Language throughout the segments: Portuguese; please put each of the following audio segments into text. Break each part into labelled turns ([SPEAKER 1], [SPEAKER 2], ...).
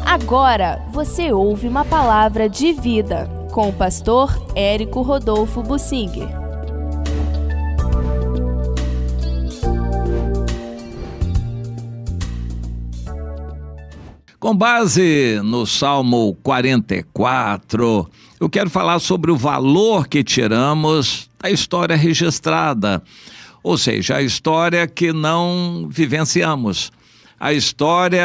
[SPEAKER 1] Agora você ouve uma palavra de vida com o pastor Érico Rodolfo Bussinger.
[SPEAKER 2] Com base no Salmo 44, eu quero falar sobre o valor que tiramos da história registrada, ou seja, a história que não vivenciamos, a história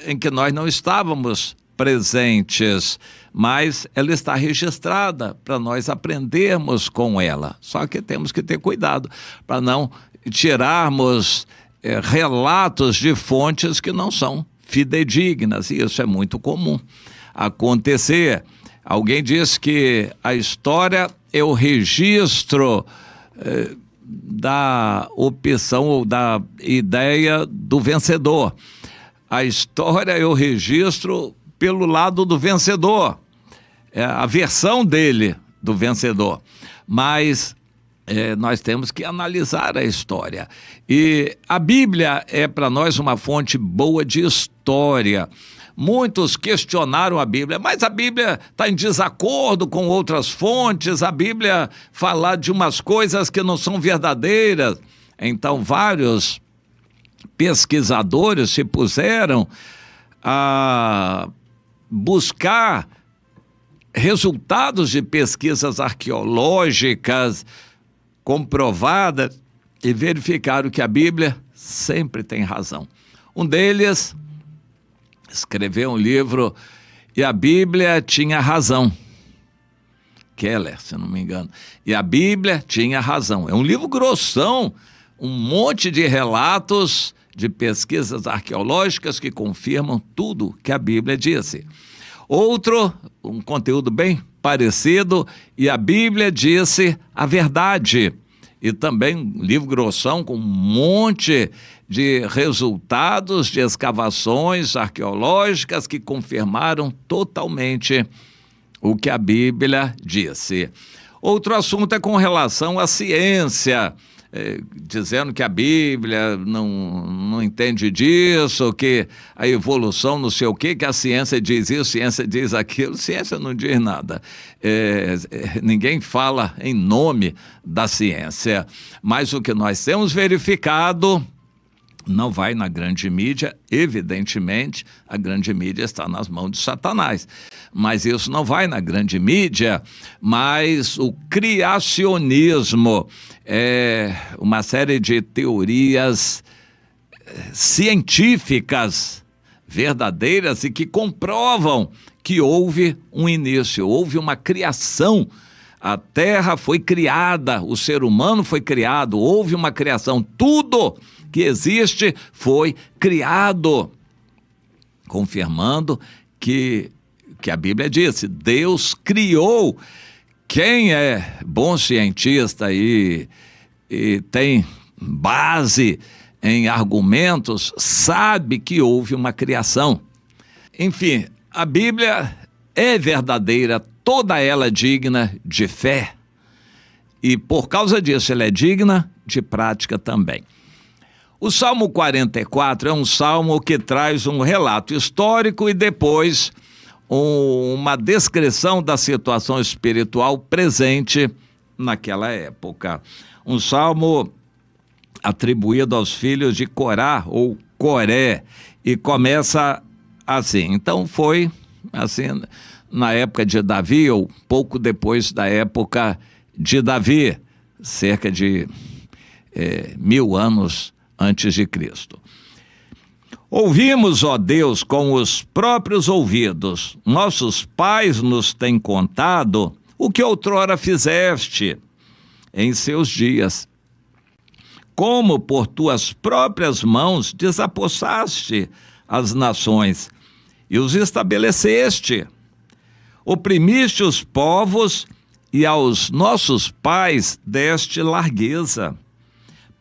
[SPEAKER 2] em que nós não estávamos presentes, mas ela está registrada para nós aprendermos com ela. Só que temos que ter cuidado para não tirarmos relatos de fontes que não são fidedignas, e isso é muito comum acontecer. Alguém diz que a história é o registro da opção ou da ideia do vencedor. A história é o registro pelo lado do vencedor, é a versão dele do vencedor. Mas nós temos que analisar a história. E a Bíblia é para nós uma fonte boa de história. Muitos questionaram a Bíblia, mas a Bíblia está em desacordo com outras fontes, a Bíblia fala de umas coisas que não são verdadeiras. Então, vários pesquisadores se puseram a buscar resultados de pesquisas arqueológicas comprovadas e verificaram que a Bíblia sempre tem razão. Um deles escreveu um livro e a Bíblia tinha razão. Keller, se não me engano. E a Bíblia tinha razão. É um livro grossão, um monte de relatos de pesquisas arqueológicas que confirmam tudo que a Bíblia disse. Outro, um conteúdo bem parecido, e a Bíblia disse a verdade. E também um livro grossão com um monte de resultados de escavações arqueológicas que confirmaram totalmente o que a Bíblia disse. Outro assunto é com relação à ciência, dizendo que a Bíblia não entende disso, que a evolução não sei o quê, que a ciência diz isso, a ciência diz aquilo. Ciência não diz nada. Ninguém fala em nome da ciência. Mas o que nós temos verificado não vai na grande mídia, evidentemente, a grande mídia está nas mãos de Satanás. Mas isso não vai na grande mídia, mas o criacionismo é uma série de teorias científicas verdadeiras e que comprovam que houve um início, houve uma criação. A terra foi criada, o ser humano foi criado, houve uma criação, tudo que existe foi criado, confirmando que a Bíblia disse, Deus criou. Quem é bom cientista e tem base em argumentos, sabe que houve uma criação. Enfim, a Bíblia é verdadeira, toda ela digna de fé, e por causa disso ela é digna de prática também. O Salmo 44 é um salmo que traz um relato histórico e depois uma descrição da situação espiritual presente naquela época. Um salmo atribuído aos filhos de Corá ou Coré, e começa assim. Então foi assim na época de Davi, ou pouco depois da época de Davi, cerca de 1000 anos antes de Cristo. Ouvimos, ó Deus, com os próprios ouvidos, nossos pais nos têm contado o que outrora fizeste em seus dias. Como por tuas próprias mãos desapossaste as nações e os estabeleceste. Oprimiste os povos e aos nossos pais deste largueza.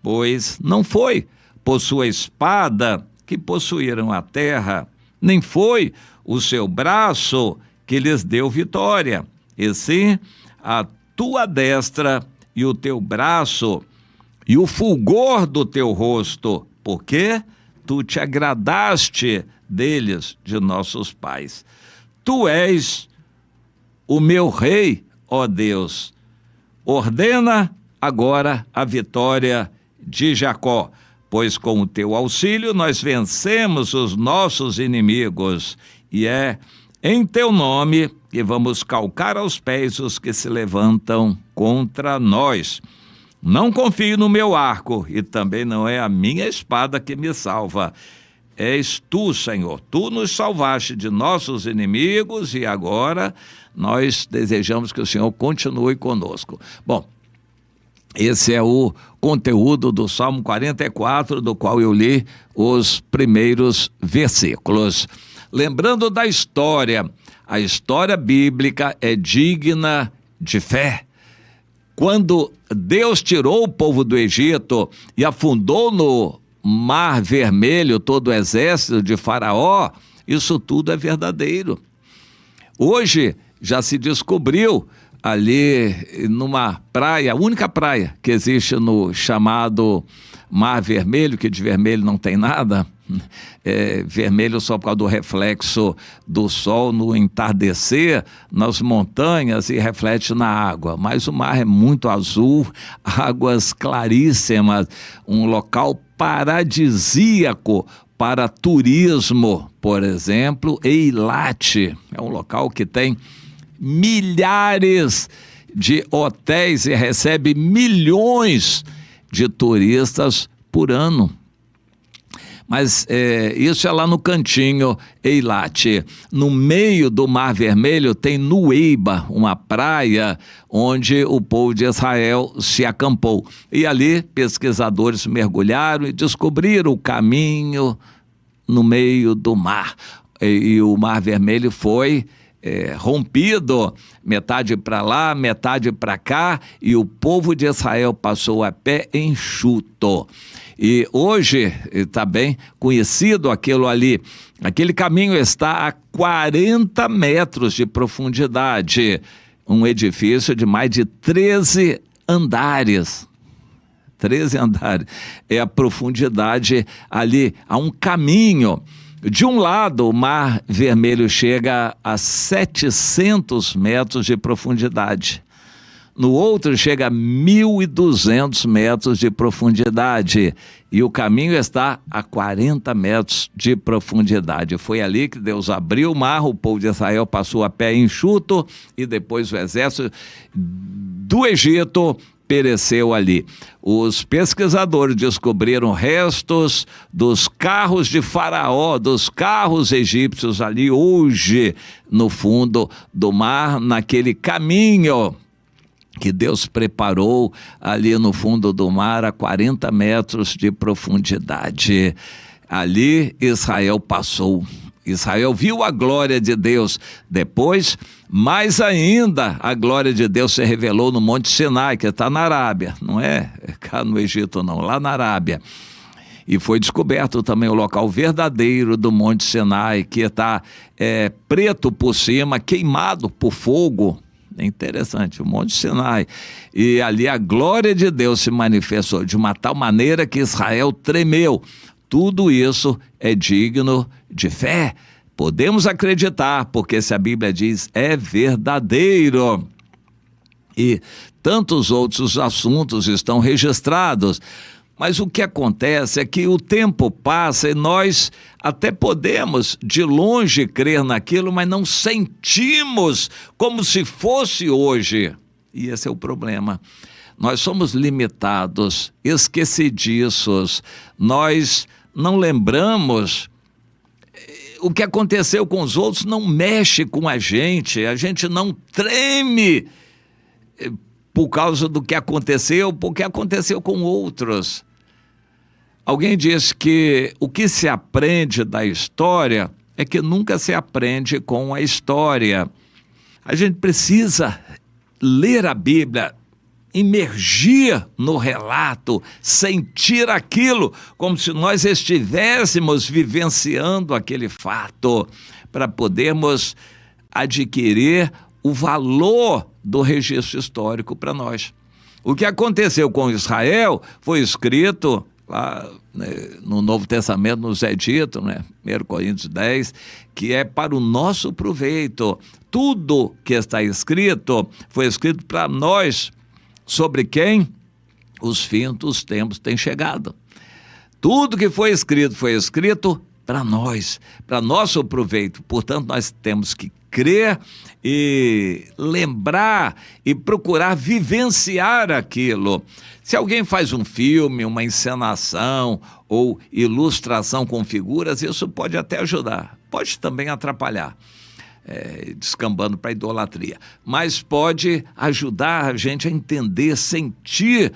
[SPEAKER 2] Pois não foi por sua espada que possuíram a terra, nem foi o seu braço que lhes deu vitória, e sim a tua destra e o teu braço e o fulgor do teu rosto, porque tu te agradaste deles, de nossos pais. Tu és o meu rei, ó Deus. Ordena agora a vitória de Jacó, pois com o teu auxílio nós vencemos os nossos inimigos, e é em teu nome que vamos calcar aos pés os que se levantam contra nós. Não confio no meu arco, e também não é a minha espada que me salva. És tu, Senhor, tu nos salvaste de nossos inimigos, e agora nós desejamos que o Senhor continue conosco. Bom, esse é o conteúdo do Salmo 44, do qual eu li os primeiros versículos. Lembrando da história, a história bíblica é digna de fé. Quando Deus tirou o povo do Egito e afundou no Mar Vermelho todo o exército de Faraó, isso tudo é verdadeiro. Hoje já se descobriu ali numa praia, a única praia que existe no chamado Mar Vermelho, que de vermelho não tem nada, é vermelho só por causa do reflexo do sol no entardecer, nas montanhas, e reflete na água, mas o mar é muito azul, águas claríssimas, um local paradisíaco para turismo. Por exemplo, Eilat é um local que tem milhares de hotéis e recebe milhões de turistas por ano. Mas isso é lá no cantinho, Eilat. No meio do Mar Vermelho tem Nueiba, uma praia onde o povo de Israel se acampou. E ali pesquisadores mergulharam e descobriram o caminho no meio do mar. E o Mar Vermelho foi rompido, metade para lá, metade para cá, e o povo de Israel passou a pé enxuto. E hoje está bem conhecido aquilo ali. Aquele caminho está a 40 metros de profundidade, um edifício de mais de 13 andares. 13 andares, é a profundidade ali, há um caminho. De um lado, o Mar Vermelho chega a 700 metros de profundidade. No outro, chega a 1.200 metros de profundidade. E o caminho está a 40 metros de profundidade. Foi ali que Deus abriu o mar, o povo de Israel passou a pé enxuto, e depois o exército do Egito pereceu ali. Os pesquisadores descobriram restos dos carros de Faraó, dos carros egípcios ali hoje no fundo do mar, naquele caminho que Deus preparou ali no fundo do mar a 40 metros de profundidade. Ali Israel passou. Israel viu a glória de Deus. Depois, mais ainda, a glória de Deus se revelou no Monte Sinai, que está na Arábia. Não é cá no Egito, não, lá na Arábia. E foi descoberto também o local verdadeiro do Monte Sinai, que está preto por cima, queimado por fogo. É interessante, o Monte Sinai. E ali a glória de Deus se manifestou de uma tal maneira que Israel tremeu. Tudo isso é digno de fé. Podemos acreditar, porque se a Bíblia diz, é verdadeiro. E tantos outros assuntos estão registrados. Mas o que acontece é que o tempo passa e nós até podemos de longe crer naquilo, mas não sentimos como se fosse hoje. E esse é o problema. Nós somos limitados, esquecidiços, nós não lembramos. O que aconteceu com os outros não mexe com a gente não treme por causa do que aconteceu, porque aconteceu com outros. Alguém diz que o que se aprende da história é que nunca se aprende com a história. A gente precisa ler a Bíblia, imergir no relato, sentir aquilo como se nós estivéssemos vivenciando aquele fato, para podermos adquirir o valor do registro histórico para nós. O que aconteceu com Israel foi escrito lá, né, no Novo Testamento nos é dito, né, 1 Coríntios 10, que é para o nosso proveito. Tudo que está escrito foi escrito para nós, sobre quem os fins dos tempos têm chegado. Tudo que foi escrito para nós, para nosso proveito. Portanto, nós temos que crer e lembrar e procurar vivenciar aquilo. Se alguém faz um filme, uma encenação ou ilustração com figuras, isso pode até ajudar, pode também atrapalhar, descambando para a idolatria, mas pode ajudar a gente a entender, sentir,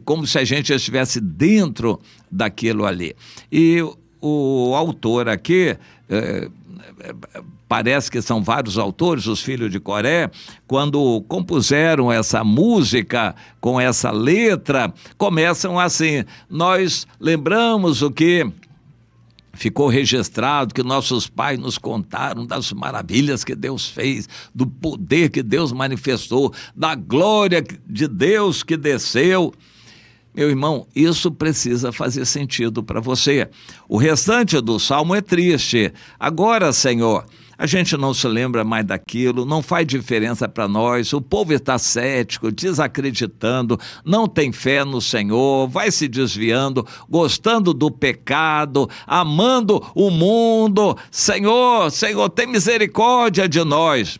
[SPEAKER 2] como se a gente estivesse dentro daquilo ali. E o autor aqui, parece que são vários autores, os filhos de Coré, quando compuseram essa música com essa letra, começam assim: nós lembramos o que ficou registrado, que nossos pais nos contaram das maravilhas que Deus fez, do poder que Deus manifestou, da glória de Deus que desceu. Meu irmão, isso precisa fazer sentido para você. O restante do salmo é triste. Agora, Senhor, a gente não se lembra mais daquilo, não faz diferença para nós, o povo está cético, desacreditando, não tem fé no Senhor, vai se desviando, gostando do pecado, amando o mundo. Senhor, tem misericórdia de nós.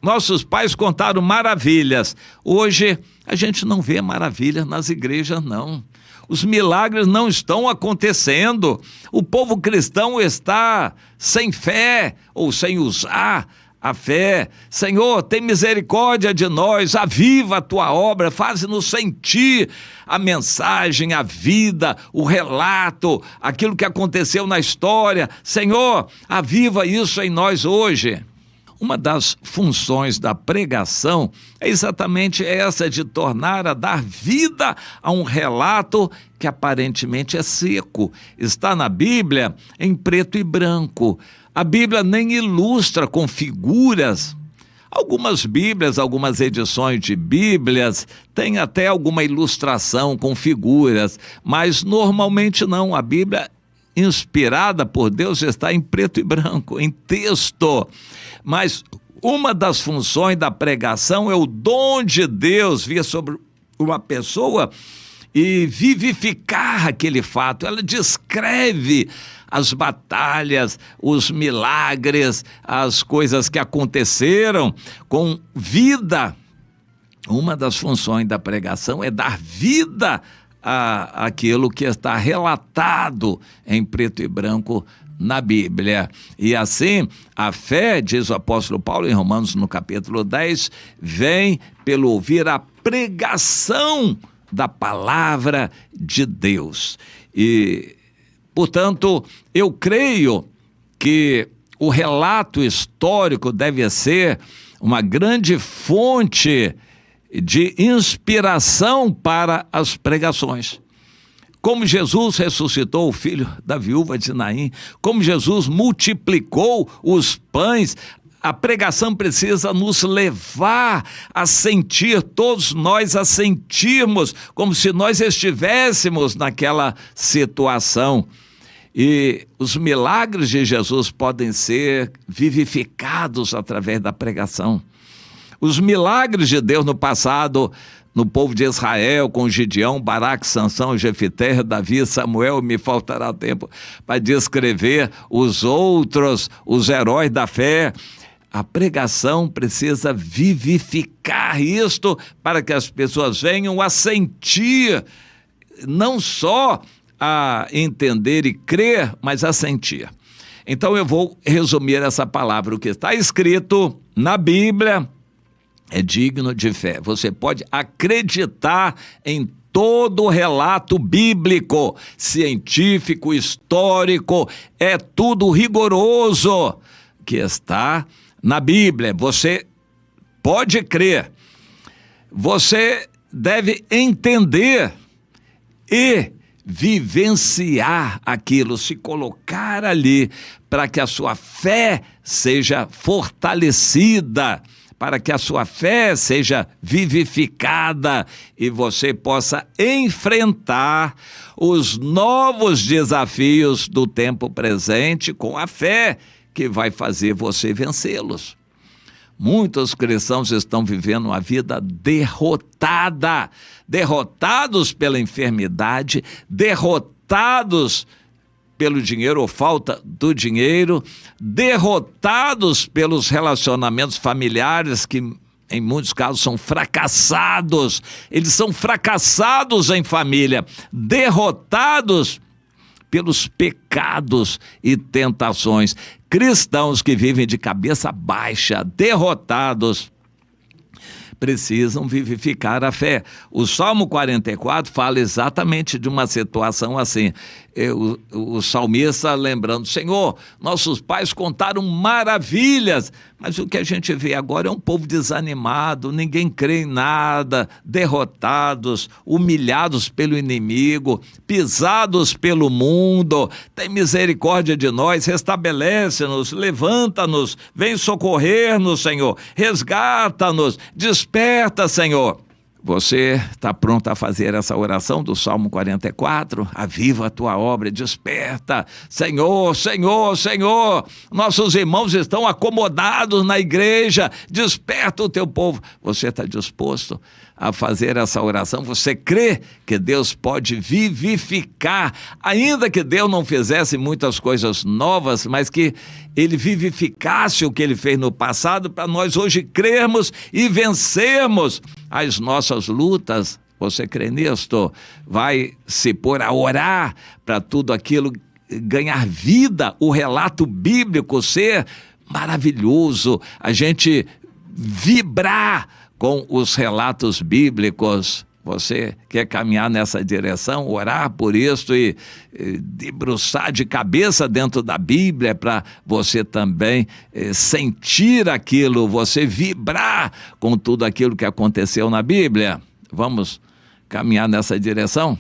[SPEAKER 2] Nossos pais contaram maravilhas. Hoje a gente não vê maravilhas nas igrejas, não. Os milagres não estão acontecendo. O povo cristão está sem fé ou sem usar a fé. Senhor, tem misericórdia de nós, aviva a tua obra, faz-nos sentir a mensagem, a vida, o relato, aquilo que aconteceu na história. Senhor, aviva isso em nós hoje. Uma das funções da pregação é exatamente essa, de tornar a dar vida a um relato que aparentemente é seco. Está na Bíblia em preto e branco. A Bíblia nem ilustra com figuras. Algumas Bíblias, algumas edições de Bíblias têm até alguma ilustração com figuras, mas normalmente não. A Bíblia inspirada por Deus está em preto e branco, em texto. Mas uma das funções da pregação é o dom de Deus vir sobre uma pessoa e vivificar aquele fato. Ela descreve as batalhas, os milagres, as coisas que aconteceram com vida. Uma das funções da pregação é dar vida àquilo que está relatado em preto e branco na Bíblia. E assim, a fé, diz o apóstolo Paulo em Romanos no capítulo 10, vem pelo ouvir a pregação da palavra de Deus. E, portanto, eu creio que o relato histórico deve ser uma grande fonte de inspiração para as pregações. Como Jesus ressuscitou o filho da viúva de Naim, como Jesus multiplicou os pães, a pregação precisa nos levar a sentir, todos nós a sentirmos como se nós estivéssemos naquela situação. E os milagres de Jesus podem ser vivificados através da pregação. Os milagres de Deus no passado, no povo de Israel, com Gideão, Baraque, Sansão, Jefité, Davi, Samuel, me faltará tempo para descrever os outros, os heróis da fé. A pregação precisa vivificar isto para que as pessoas venham a sentir, não só a entender e crer, mas a sentir. Então eu vou resumir essa palavra. O que está escrito na Bíblia é digno de fé. Você pode acreditar em todo o relato bíblico, científico, histórico, é tudo rigoroso que está na Bíblia. Você pode crer. Você deve entender e vivenciar aquilo, se colocar ali para que a sua fé seja fortalecida, para que a sua fé seja vivificada e você possa enfrentar os novos desafios do tempo presente com a fé que vai fazer você vencê-los. Muitos cristãos estão vivendo uma vida derrotada, derrotados pela enfermidade, derrotados pelo dinheiro ou falta do dinheiro, derrotados pelos relacionamentos familiares que em muitos casos são fracassados. Eles são fracassados em família, derrotados pelos pecados e tentações. Cristãos que vivem de cabeça baixa, derrotados, precisam vivificar a fé. O Salmo 44 fala exatamente de uma situação assim. O salmista lembrando: Senhor, nossos pais contaram maravilhas, mas o que a gente vê agora é um povo desanimado, ninguém crê em nada, derrotados, humilhados pelo inimigo, pisados pelo mundo. Tem misericórdia de nós, restabelece-nos, levanta-nos, vem socorrer-nos, Senhor, resgata-nos, desperta, Senhor. Você está pronto a fazer essa oração do Salmo 44? Aviva a tua obra, desperta. Senhor, Senhor, Senhor, nossos irmãos estão acomodados na igreja, desperta o teu povo. Você está disposto a fazer essa oração? Você crê que Deus pode vivificar, ainda que Deus não fizesse muitas coisas novas, mas que Ele vivificasse o que Ele fez no passado para nós hoje crermos e vencermos as nossas lutas? Você crê nisto? Vai se pôr a orar para tudo aquilo ganhar vida, o relato bíblico ser maravilhoso, a gente vibrar com os relatos bíblicos. Você quer caminhar nessa direção, orar por isso e debruçar de cabeça dentro da Bíblia para você também sentir aquilo, você vibrar com tudo aquilo que aconteceu na Bíblia? Vamos caminhar nessa direção?